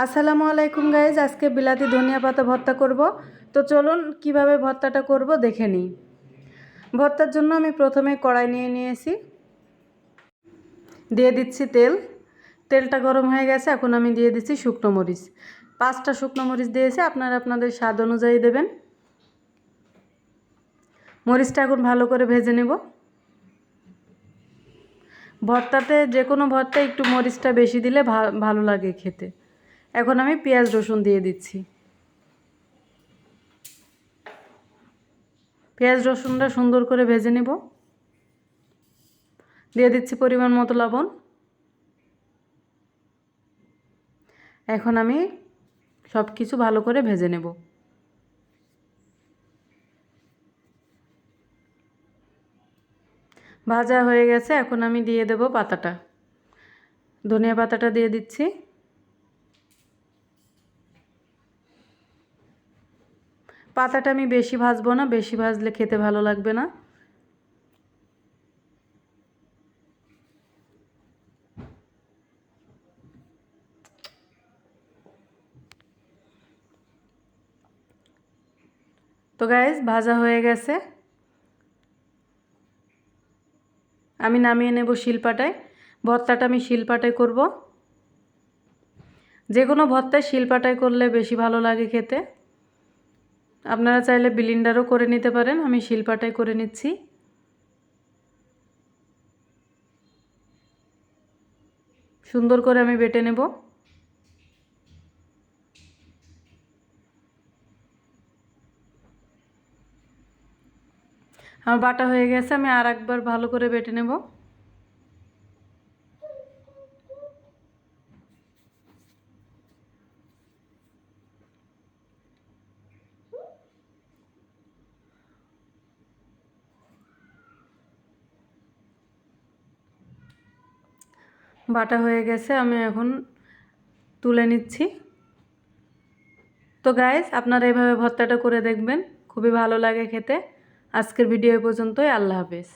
আসসালামু আলাইকুম গাইজ, আজকে বিলাতি ধনিয়া পাতা ভর্তা করব। তো চলুন কিভাবে ভর্তাটা করব দেখে নিই। ভর্তার জন্য আমি প্রথমে কড়াই নিয়ে নিয়েছি, দিয়ে দিচ্ছি তেল। তেলটা গরম হয়ে গেছে, এখন আমি দিয়ে দিচ্ছি শুকনো মরিচ। 5টা শুকনো মরিচ দিয়েছি, আপনারা আপনাদের স্বাদ অনুযায়ী দেবেন। মরিচটা এখন ভালো করে ভেজে নেব। ভর্তাতে যে কোনো ভর্তা একটু মরিচটা বেশি দিলে ভালো লাগে খেতে। এখন আমি পেঁয়াজ রসুন দিয়ে দিচ্ছি। পেঁয়াজ রসুনটা সুন্দর করে ভেজে নেব। দিয়ে দিচ্ছি পরিমাণ মতো লবণ। এখন আমি সব কিছু ভালো করে ভেজে নেব। ভাজা হয়ে গেছে, এখন আমি দিয়ে দেব পাতাটা। ধনিয়া পাতাটা দিয়ে দিচ্ছি। পাতাটা আমি বেশি ভাজবো না, বেশি ভাজলে খেতে ভালো লাগবে না। তো গাইস, ভাজা হয়ে গেছে, আমি নামিয়ে নেব শিলপাটায়। ভর্তাটা আমি শিলপাটায় করব। যে কোনো ভর্তায় শিলপাটায় করলে বেশি ভালো লাগে খেতে। আপনারা চাইলে ব্লেন্ডারও করে নিতে পারেন, আমি শিলপাটায় করে নিচ্ছি। সুন্দর করে আমি বেটে নেব। আমার বাটা হয়ে গেছে, আমি আর একবার ভালো করে বেটে নেব। বাটা হয়ে গেছে, আমি এখন তুলে নিচ্ছি। তো গাইস, আপনারা এভাবে ভর্তাটা করে দেখবেন, খুবই ভালো লাগে খেতে। আজকের ভিডিও পর্যন্তই। আল্লাহ হাফেজ।